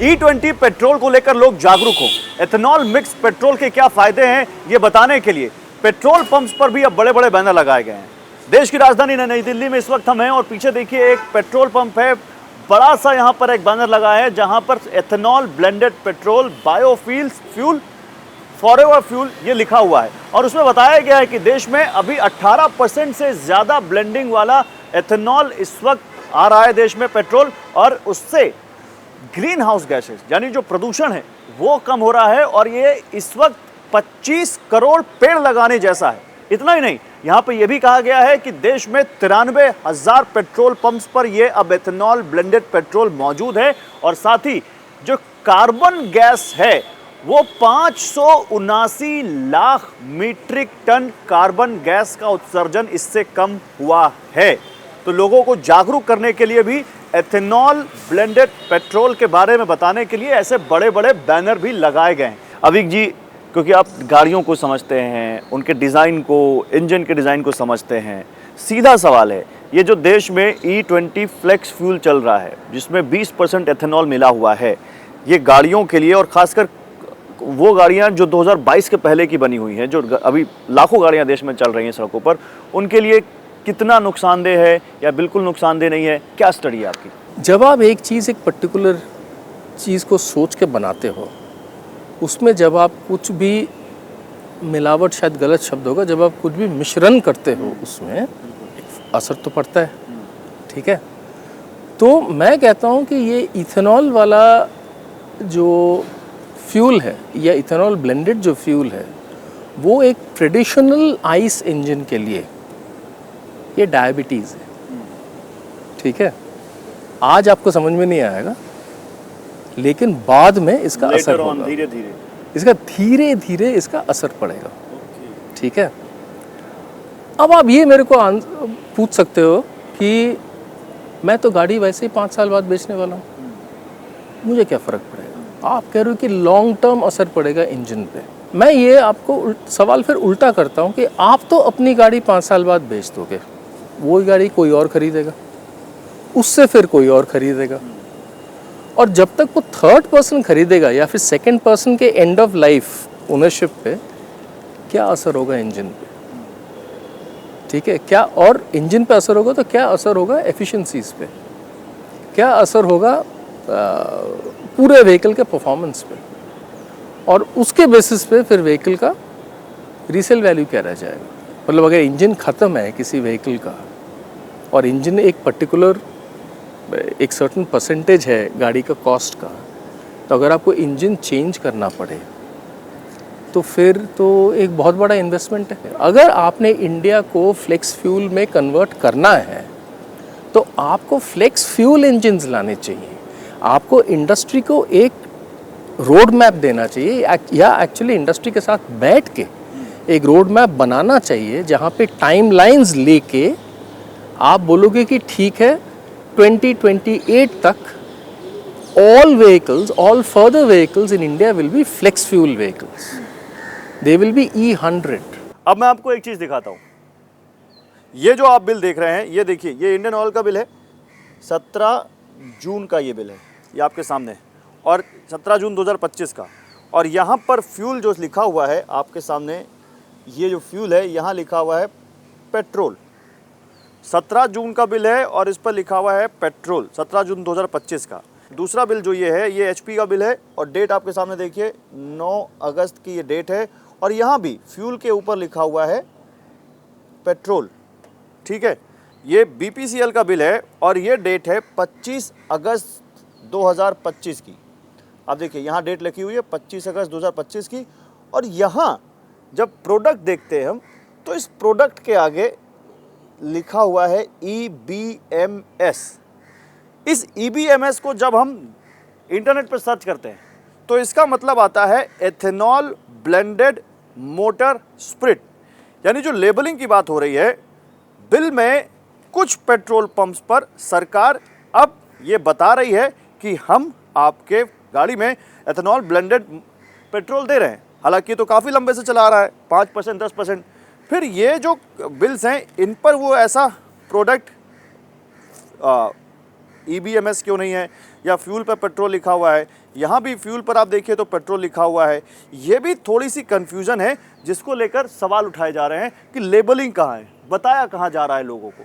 E20 petrol को लेकर लोग जागरूक हो। एथेनॉल मिक्स पेट्रोल के क्या फायदे हैं ये बताने के लिए पेट्रोल पंप्स पर भी अब बड़े बड़े बैनर लगाए गए हैं। देश की राजधानी नई दिल्ली में इस वक्त हम हैं और पीछे देखिए एक पेट्रोल पंप है। बड़ा सा यहाँ पर एक बैनर लगा है जहां पर ethanol blended petrol fuel forever fuel ये लिखा हुआ है और उसमें बताया गया है कि देश में अभी 18% से ज्यादा ब्लेंडिंग वाला एथेनॉल इस वक्त आ रहा है देश में पेट्रोल, और उससे ग्रीन हाउस गैसेस यानी जो प्रदूषण है वो कम हो रहा है और ये इस वक्त 25 करोड़ पेड़ लगाने जैसा है। इतना ही नहीं, यहाँ पे ये भी कहा गया है कि देश में 93,000 पेट्रोल पंप्स पर ये अब एथेनॉल ब्लेंडेड पेट्रोल मौजूद है और साथ ही जो कार्बन गैस है वो 579 lakh metric ton carbon gas का उत्सर्जन इससे कम हुआ है। तो लोगों को जागरूक करने के लिए भी एथेनॉल ब्लेंडेड पेट्रोल के बारे में बताने के लिए ऐसे बड़े बड़े बैनर भी लगाए गए हैं। अभिक जी, क्योंकि आप गाड़ियों को समझते हैं, उनके डिज़ाइन को, इंजन के डिज़ाइन को समझते हैं, सीधा सवाल है, ये जो देश में E20 फ्लेक्स फ्यूल चल रहा है जिसमें 20% एथेनॉल मिला हुआ है, ये गाड़ियों के लिए और ख़ासकर वो गाड़ियाँ जो 2022 के पहले की बनी हुई हैं, जो अभी लाखों गाड़ियाँ देश में चल रही हैं सड़कों पर, उनके लिए कितना नुकसानदेह है या बिल्कुल नुकसानदेह नहीं है? क्या स्टडी है आपकी? जब आप एक चीज़, एक पर्टिकुलर चीज़ को सोच के बनाते हो, उसमें जब आप कुछ भी मिलावट, शायद गलत शब्द होगा, जब आप कुछ भी मिश्रण करते हो उसमें असर तो पड़ता है। ठीक है, तो मैं कहता हूँ कि ये इथेनॉल वाला जो फ्यूल है या इथेनॉल ब्लेंडेड जो फ्यूल है वो एक ट्रेडिशनल आइस इंजन के लिए ये डायबिटीज़ है। ठीक है, आज आपको समझ में नहीं आएगा लेकिन बाद में इसका असर होगा, धीरे धीरे इसका धीरे धीरे इसका असर पड़ेगा। ठीक है, अब आप ये मेरे को पूछ सकते हो कि मैं तो गाड़ी वैसे ही 5 साल बाद बेचने वाला हूँ, मुझे क्या फ़र्क पड़ेगा? आप कह रहे हो कि लॉन्ग टर्म असर पड़ेगा इंजन पे। मैं ये आपको सवाल फिर उल्टा करता हूँ कि आप तो अपनी गाड़ी 5 साल बाद बेच दोगे, वो गाड़ी कोई और ख़रीदेगा, उससे फिर कोई और ख़रीदेगा, और जब तक वो थर्ड पर्सन खरीदेगा या फिर सेकंड पर्सन के एंड ऑफ लाइफ ओनरशिप पे क्या असर होगा इंजन पे? ठीक है, क्या और इंजन पे असर होगा तो क्या असर होगा एफिशिएंसीज पे, क्या असर होगा पूरे व्हीकल के परफॉर्मेंस पे, और उसके बेसिस पे फिर व्हीकल का रीसेल वैल्यू क्या रह जाएगा। मतलब अगर इंजन ख़त्म है किसी व्हीकल का और इंजन एक पर्टिकुलर एक सर्टन परसेंटेज है गाड़ी का कॉस्ट का, तो अगर आपको इंजन चेंज करना पड़े तो फिर तो एक बहुत बड़ा इन्वेस्टमेंट है। अगर आपने इंडिया को फ्लेक्स फ्यूल में कन्वर्ट करना है तो आपको फ्लेक्स फ्यूल इंजन्स लाने चाहिए, आपको इंडस्ट्री को एक रोड मैप देना चाहिए या एक्चुअली इंडस्ट्री के साथ बैठ के एक रोड मैप बनाना चाहिए जहाँ पे टाइम लाइन्स लेके आप बोलोगे कि ठीक है 2028 तक all further vehicles in India will be flex fuel vehicles. They will be E100. अब मैं आपको एक चीज़ दिखाता हूँ। ये जो आप बिल देख रहे हैं, ये देखिए, ये इंडियन ऑयल का बिल है, 17 जून का ये बिल है, ये आपके सामने है, और 17 जून 2025 का, और यहाँ पर फ्यूल जो लिखा हुआ है आपके सामने, ये जो फ्यूल है यहाँ लिखा हुआ है पेट्रोल। 17 जून का बिल है और इस पर लिखा हुआ है पेट्रोल, 17 जून 2025 का। दूसरा बिल जो ये है, ये HP का बिल है और डेट आपके सामने देखिए 9 अगस्त की ये डेट है, और यहाँ भी फ्यूल के ऊपर लिखा हुआ है पेट्रोल। ठीक है, ये BPCL का बिल है और ये डेट है 25 अगस्त 2025 की। आप देखिए यहाँ डेट लिखी हुई है 25 अगस्त 2025 की, और यहाँ जब प्रोडक्ट देखते हैं हम तो इस प्रोडक्ट के आगे लिखा हुआ है EBMS। इस EBMS को जब हम इंटरनेट पर सर्च करते हैं तो इसका मतलब आता है एथेनॉल ब्लेंडेड मोटर स्पिरिट। यानी जो लेबलिंग की बात हो रही है बिल में, कुछ पेट्रोल पंप्स पर सरकार अब ये बता रही है कि हम आपके गाड़ी में एथेनॉल ब्लेंडेड पेट्रोल दे रहे हैं। हालांकि तो काफ़ी लंबे से चला रहा है, 5% 10%। फिर ये जो बिल्स हैं इन पर वो ऐसा प्रोडक्ट EBMS क्यों नहीं है, या फ्यूल पर पेट्रोल लिखा हुआ है, यहाँ भी फ्यूल पर आप देखिए तो पेट्रोल लिखा हुआ है। ये भी थोड़ी सी कंफ्यूजन है जिसको लेकर सवाल उठाए जा रहे हैं कि लेबलिंग कहाँ है, बताया कहाँ जा रहा है लोगों को।